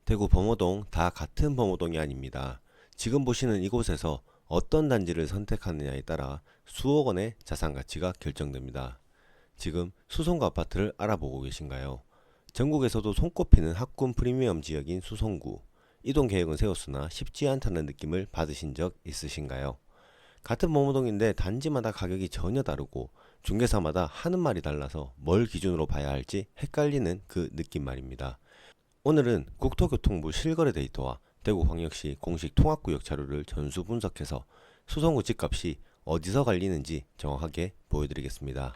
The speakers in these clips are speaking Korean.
대구 범어동 다 같은 범어동이 아닙니다. 지금 보시는 이곳에서 어떤 단지를 선택하느냐에 따라 수억 원의 자산 가치가 결정됩니다. 지금 수성구 아파트를 알아보고 계신가요? 전국에서도 손꼽히는 학군 프리미엄 지역인 수성구. 이동 계획은 세웠으나 쉽지 않다는 느낌을 받으신 적 있으신가요? 같은 범어동인데 단지마다 가격이 전혀 다르고 중개사마다 하는 말이 달라서 뭘 기준으로 봐야 할지 헷갈리는 그 느낌 말입니다. 오늘은 국토교통부 실거래 데이터와 대구광역시 공식 통합구역 자료를 전수 분석해서 수성구 집값이 어디서 갈리는지 정확하게 보여드리겠습니다.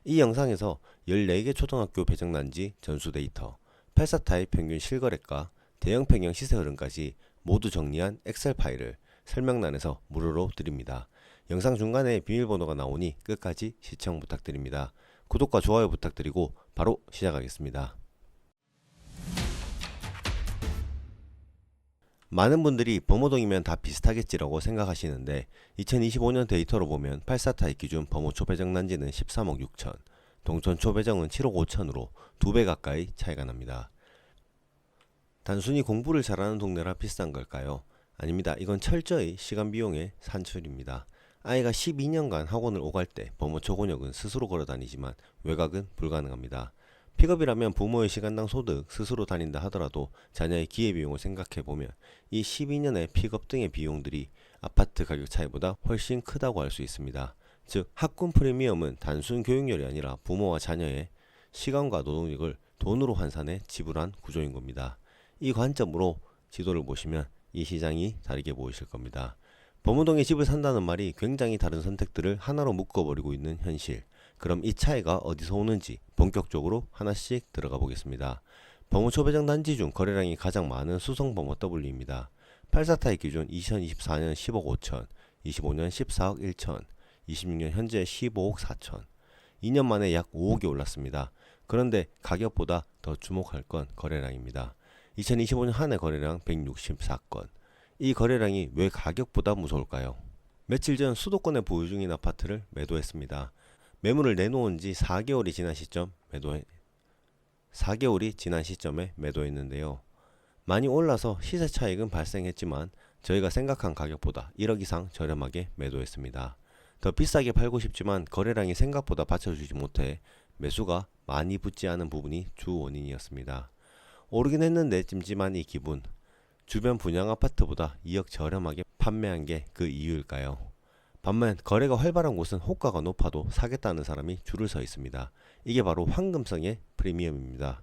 이 영상에서 14개 초등학교 배정단지 전수 데이터, 84타입 평균 실거래가, 대형 평형 시세 흐름까지 모두 정리한 엑셀 파일을 설명란에서 무료로 드립니다. 영상 중간에 비밀번호가 나오니 끝까지 시청 부탁드립니다. 구독과 좋아요 부탁드리고 바로 시작하겠습니다. 많은 분들이 범어동이면 다 비슷하겠지라고 생각하시는데 2025년 데이터로 보면 84타입 기준 범어 초배정단지는 13억 6천, 동천 초배정은 7억 5천으로 2배 가까이 차이가 납니다. 단순히 공부를 잘하는 동네라 비싼 걸까요? 아닙니다. 이건 철저히 시간 비용의 산출입니다. 아이가 12년간 학원을 오갈 때 범어 초곤역은 스스로 걸어 다니지만 외곽은 불가능합니다. 픽업이라면 부모의 시간당 소득 스스로 다닌다 하더라도 자녀의 기회비용을 생각해보면 이 12년의 픽업 등의 비용들이 아파트 가격 차이보다 훨씬 크다고 할 수 있습니다. 즉 학군 프리미엄은 단순 교육열이 아니라 부모와 자녀의 시간과 노동력을 돈으로 환산해 지불한 구조인 겁니다. 이 관점으로 지도를 보시면 이 시장이 다르게 보이실 겁니다. 범어동에 집을 산다는 말이 굉장히 다른 선택들을 하나로 묶어버리고 있는 현실. 그럼 이 차이가 어디서 오는지 본격적으로 하나씩 들어가 보겠습니다. 범어 초배정 단지 중 거래량이 가장 많은 수성 범어 W입니다. 84타입 기준 2024년 10억 5천, 25년 14억 1천, 26년 현재 15억 4천, 2년 만에 약 5억이 올랐습니다. 그런데 가격보다 더 주목할 건 거래량입니다. 2025년 한 해 거래량 164건. 이 거래량이 왜 가격보다 무서울까요? 며칠 전 수도권에 보유 중인 아파트를 매도했습니다. 매물을 내놓은 지 4개월이 지난 시점에 매도했는데요. 많이 올라서 시세 차익은 발생했지만 저희가 생각한 가격보다 1억 이상 저렴하게 매도했습니다. 더 비싸게 팔고 싶지만 거래량이 생각보다 받쳐주지 못해 매수가 많이 붙지 않은 부분이 주 원인이었습니다. 오르긴 했는데 찜찜한 이 기분. 주변 분양 아파트보다 2억 저렴하게 판매한 게 그 이유일까요? 반면 거래가 활발한 곳은 호가가 높아도 사겠다는 사람이 줄을 서 있습니다. 이게 바로 황금성의 프리미엄입니다.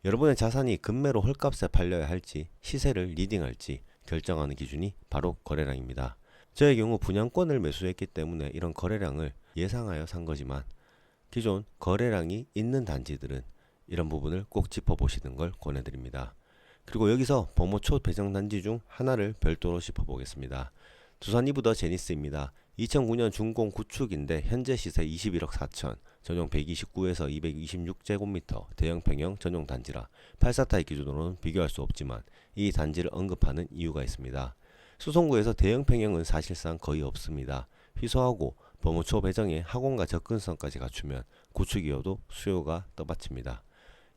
여러분의 자산이 급매로 헐값에 팔려야 할지 시세를 리딩할지 결정하는 기준이 바로 거래량입니다. 저의 경우 분양권을 매수했기 때문에 이런 거래량을 예상하여 산 거지만 기존 거래량이 있는 단지들은 이런 부분을 꼭 짚어보시는 걸 권해드립니다. 그리고 여기서 범어 초 배정단지 중 하나를 별도로 짚어보겠습니다. 두산 이브더 제니스입니다. 2009년 준공 구축인데 현재 시세 21억 4천, 전용 129에서 226제곱미터 대형 평형 전용 단지라 84타입 기준으로는 비교할 수 없지만 이 단지를 언급하는 이유가 있습니다. 수성구에서 대형 평형은 사실상 거의 없습니다. 희소하고 범어 초 배정에 학원과 접근성까지 갖추면 구축이어도 수요가 떠받칩니다.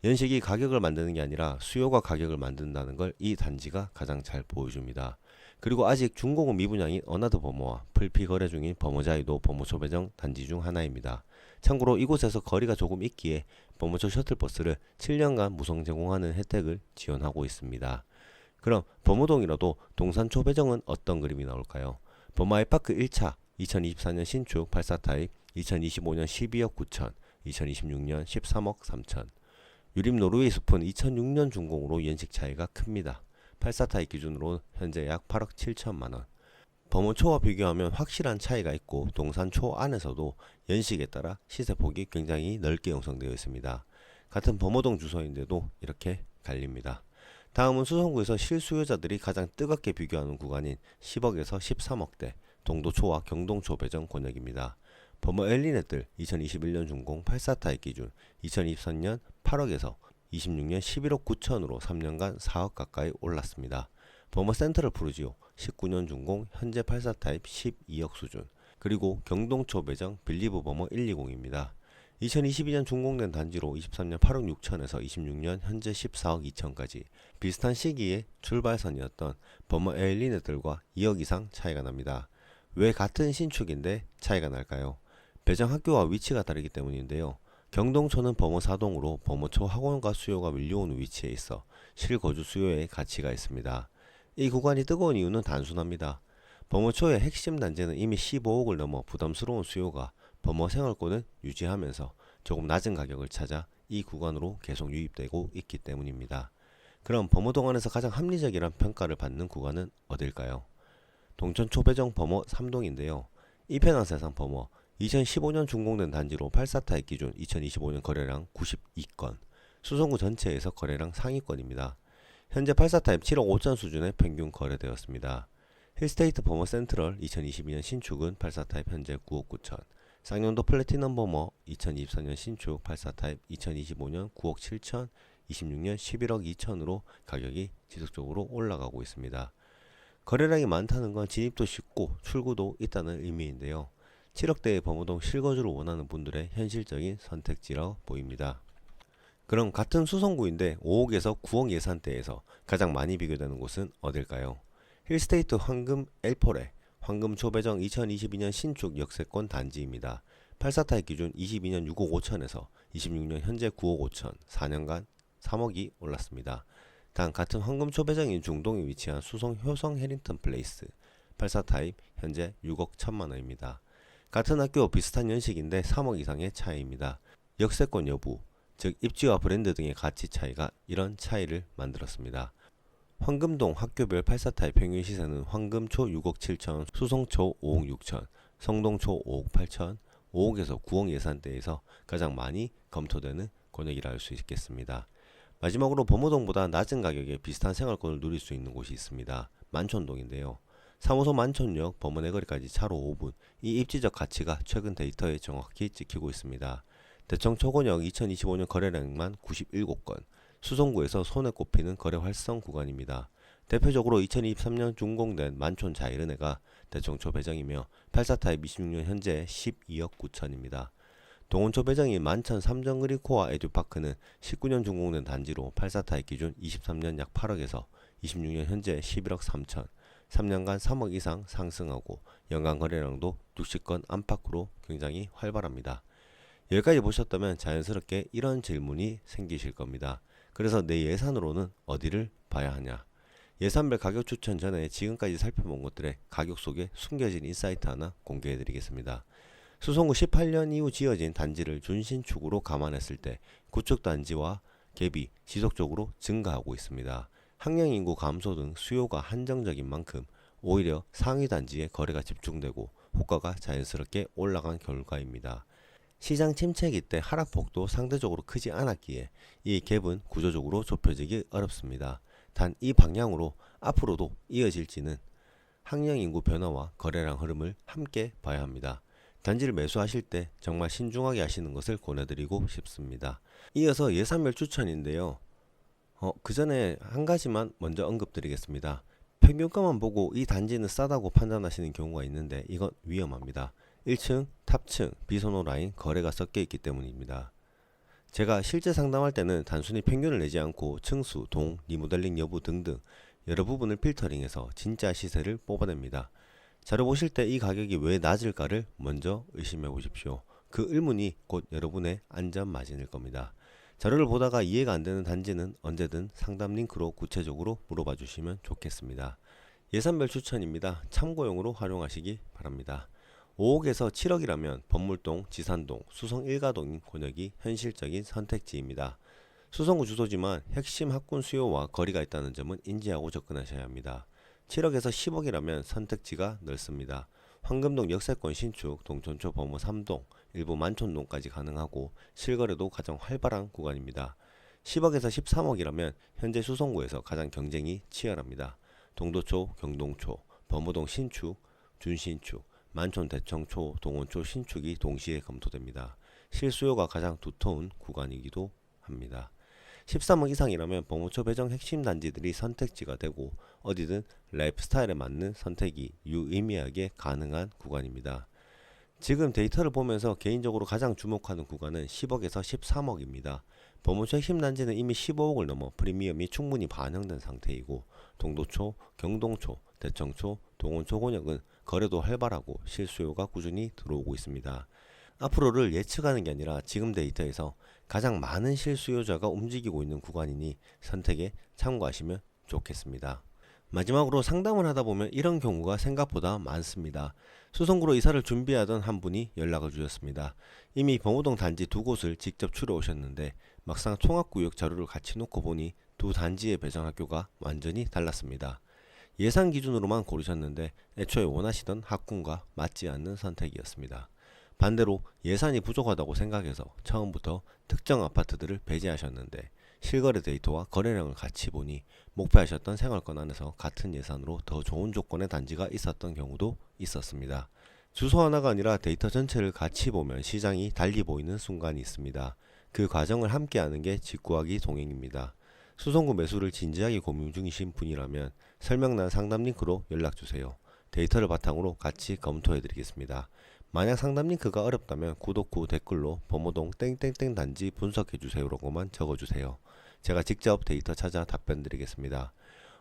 연식이 가격을 만드는 게 아니라 수요가 가격을 만든다는 걸 이 단지가 가장 잘 보여줍니다. 그리고 아직 준공은 미분양인 어나더 범어와 풀피 거래 중인 범어자이도 범어초 배정 단지 중 하나입니다. 참고로 이곳에서 거리가 조금 있기에 범어초 셔틀버스를 7년간 무상 제공하는 혜택을 지원하고 있습니다. 그럼 범어동이라도 동산초 배정은 어떤 그림이 나올까요? 범아이파크 1차 2024년 신축 84타입 2025년 12억 9천, 2026년 13억 3천. 유림 노르웨이 숲은 2006년 준공으로 연식 차이가 큽니다. 84타입 기준으로 현재 약 8억 7천만원. 범어초와 비교하면 확실한 차이가 있고 동산초 안에서도 연식에 따라 시세폭이 굉장히 넓게 형성되어 있습니다. 같은 범어동 주소인데도 이렇게 갈립니다. 다음은 수성구에서 실수요자들이 가장 뜨겁게 비교하는 구간인 10억에서 13억대 동도초와 경동초 배정 권역입니다. 범어 엘리넷들 2021년 준공 84타입 기준 2023년 8억에서 26년 11억 9천으로 3년간 4억 가까이 올랐습니다. 범어 센트럴 푸르지오 19년 준공 현재 84타입 12억 수준. 그리고 경동초 배정 빌리브 범어 120입니다. 2022년 준공된 단지로 23년 8억 6천에서 26년 현재 14억 2천까지 비슷한 시기에 출발선이었던 버머 에일리넷들과 2억 이상 차이가 납니다. 왜 같은 신축인데 차이가 날까요? 배정 학교와 위치가 다르기 때문인데요. 경동초는 버머 사동으로 버머초 학원과 수요가 밀려오는 위치에 있어 실거주 수요에 가치가 있습니다. 이 구간이 뜨거운 이유는 단순합니다. 버머초의 핵심 단지는 이미 15억을 넘어 부담스러운 수요가 버머 생활권을 유지하면서 조금 낮은 가격을 찾아 이 구간으로 계속 유입되고 있기 때문입니다. 그럼 버머 동안에서 가장 합리적이란 평가를 받는 구간은 어딜까요? 동천 초배정 버머 3동인데요. 이편한세상 버머 2015년 준공된 단지로 84타입 기준 2025년 거래량 92건, 수성구 전체에서 거래량 상위권입니다. 현재 84타입 7억 5천 수준의 평균 거래되었습니다. 힐스테이트 버머 센트럴 2022년 신축은 84타입 현재 9억 9천, 쌍용도 플래티넘 버머 2024년 신축 84타입 2025년 9억 7천, 26년 11억 2천으로 가격이 지속적으로 올라가고 있습니다. 거래량이 많다는 건 진입도 쉽고 출구도 있다는 의미인데요. 7억대의 범어동 실거주를 원하는 분들의 현실적인 선택지라 보입니다. 그럼 같은 수성구인데 5억에서 9억 예산대에서 가장 많이 비교되는 곳은 어딜까요? 힐스테이트 황금 엘포레, 황금 초배정 2022년 신축 역세권 단지입니다. 84타입 기준 22년 6억 5천에서 26년 현재 9억 5천, 4년간 3억이 올랐습니다. 단 같은 황금 초배정인 중동에 위치한 수성 효성 해링턴 플레이스, 84타입 현재 6억 1천만 원입니다. 같은 학교 비슷한 연식인데 3억 이상의 차이입니다. 역세권 여부, 즉 입지와 브랜드 등의 가치 차이가 이런 차이를 만들었습니다. 황금동 학교별 84타입 평균 시세는 황금초 6억 7천, 수성초 5억 6천, 성동초 5억 8천, 5억에서 9억 예산대에서 가장 많이 검토되는 권역이라 할 수 있겠습니다. 마지막으로 범어동보다 낮은 가격에 비슷한 생활권을 누릴 수 있는 곳이 있습니다. 만촌동인데요. 3호선 만촌역 범어내거리까지 차로 5분, 이 입지적 가치가 최근 데이터에 정확히 찍히고 있습니다. 대청 초건역 2025년 거래량만 97건, 수성구에서 손에 꼽히는 거래 활성 구간입니다. 대표적으로 2023년 준공된 만촌 자이르네가 대청초 배정이며 84타입 26년 현재 12억 9천입니다. 동원초 배정인 만천 삼정그리코아 에듀파크는 19년 준공된 단지로 84타입 기준 23년 약 8억에서 26년 현재 11억 3천, 3년간 3억 이상 상승하고 연간 거래량도 60건 안팎으로 굉장히 활발합니다. 여기까지 보셨다면 자연스럽게 이런 질문이 생기실 겁니다. 그래서 내 예산으로는 어디를 봐야 하냐? 예산별 가격 추천 전에 지금까지 살펴본 것들의 가격 속에 숨겨진 인사이트 하나 공개해 드리겠습니다. 수성구 18년 이후 지어진 단지를 준신축으로 감안했을 때 구축 단지와 갭이 지속적으로 증가하고 있습니다. 학령 인구 감소 등 수요가 한정적인 만큼 오히려 상위 단지에 거래가 집중되고 호가가 자연스럽게 올라간 결과입니다. 시장 침체기 때 하락폭도 상대적으로 크지 않았기에 이 갭은 구조적으로 좁혀지기 어렵습니다. 단 이 방향으로 앞으로도 이어질지는 학령 인구 변화와 거래량 흐름을 함께 봐야 합니다. 단지를 매수하실 때 정말 신중하게 하시는 것을 권해드리고 싶습니다. 이어서 예산별 추천인데요. 그 전에 한 가지만 먼저 언급드리겠습니다. 평균가만 보고 이 단지는 싸다고 판단하시는 경우가 있는데 이건 위험합니다. 1층, 탑층, 비선호 라인 거래가 섞여 있기 때문입니다. 제가 실제 상담할 때는 단순히 평균을 내지 않고 층수, 동, 리모델링 여부 등등 여러 부분을 필터링해서 진짜 시세를 뽑아냅니다. 자료 보실 때 이 가격이 왜 낮을까를 먼저 의심해 보십시오. 그 의문이 곧 여러분의 안전 마진일 겁니다. 자료를 보다가 이해가 안 되는 단지는 언제든 상담 링크로 구체적으로 물어봐 주시면 좋겠습니다. 예산별 추천입니다. 참고용으로 활용하시기 바랍니다. 5억에서 7억이라면 범물동, 지산동, 수성 1가동인 권역이 현실적인 선택지입니다. 수성구 주소지만 핵심 학군 수요와 거리가 있다는 점은 인지하고 접근하셔야 합니다. 7억에서 10억이라면 선택지가 넓습니다. 황금동 역세권 신축, 동천초 범어 3동, 일부 만촌동까지 가능하고 실거래도 가장 활발한 구간입니다. 10억에서 13억이라면 현재 수성구에서 가장 경쟁이 치열합니다. 동도초, 경동초, 범어동 신축, 준신축, 만촌 대청초, 동원초 신축이 동시에 검토됩니다. 실수요가 가장 두터운 구간이기도 합니다. 13억 이상이라면 범어초 배정 핵심 단지들이 선택지가 되고 어디든 라이프 스타일에 맞는 선택이 유의미하게 가능한 구간입니다. 지금 데이터를 보면서 개인적으로 가장 주목하는 구간은 10억에서 13억입니다. 법무처의 힘난지는 이미 15억을 넘어 프리미엄이 충분히 반영된 상태이고 동도초, 경동초, 대청초, 동원초 권역은 거래도 활발하고 실수요가 꾸준히 들어오고 있습니다. 앞으로를 예측하는 게 아니라 지금 데이터에서 가장 많은 실수요자가 움직이고 있는 구간이니 선택에 참고하시면 좋겠습니다. 마지막으로 상담을 하다 보면 이런 경우가 생각보다 많습니다. 수성구로 이사를 준비하던 한 분이 연락을 주셨습니다. 이미 범호동 단지 두 곳을 직접 추려 오셨는데 막상 통합구역 자료를 같이 놓고 보니 두 단지의 배정학교가 완전히 달랐습니다. 예산 기준으로만 고르셨는데 애초에 원하시던 학군과 맞지 않는 선택이었습니다. 반대로 예산이 부족하다고 생각해서 처음부터 특정 아파트들을 배제하셨는데 실거래 데이터와 거래량을 같이 보니 목표하셨던 생활권 안에서 같은 예산으로 더 좋은 조건의 단지가 있었던 경우도 있었습니다. 주소 하나가 아니라 데이터 전체를 같이 보면 시장이 달리 보이는 순간이 있습니다. 그 과정을 함께하는 게 직구하기 동행입니다. 수성구 매수를 진지하게 고민 중이신 분이라면 설명란 상담 링크로 연락주세요. 데이터를 바탕으로 같이 검토해드리겠습니다. 만약 상담 링크가 어렵다면 구독 후 댓글로 범호동 땡땡땡 단지 분석해주세요라고만 적어주세요. 제가 직접 데이터 찾아 답변 드리겠습니다.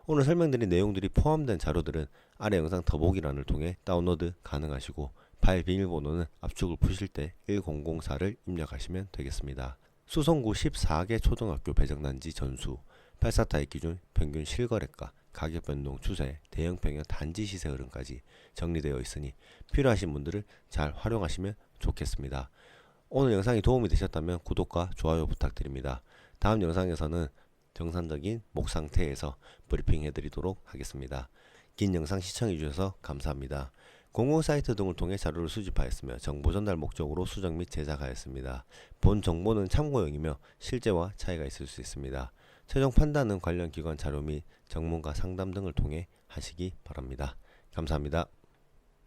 오늘 설명드린 내용들이 포함된 자료들은 아래 영상 더보기란을 통해 다운로드 가능하시고 파일 비밀번호는 압축을 푸실 때 1004를 입력하시면 되겠습니다. 수성구 14개 초등학교 배정단지 전수, 84타입 기준 평균 실거래가, 가격 변동 추세, 대형 평형 단지 시세 흐름까지 정리되어 있으니 필요하신 분들을 잘 활용하시면 좋겠습니다. 오늘 영상이 도움이 되셨다면 구독과 좋아요 부탁드립니다. 다음 영상에서는 정상적인 목 상태에서 브리핑 해드리도록 하겠습니다. 긴 영상 시청해주셔서 감사합니다. 공공 사이트 등을 통해 자료를 수집하였으며 정보 전달 목적으로 수정 및 제작하였습니다. 본 정보는 참고용이며 실제와 차이가 있을 수 있습니다. 최종 판단은 관련 기관 자료 및 전문가 상담 등을 통해 하시기 바랍니다. 감사합니다.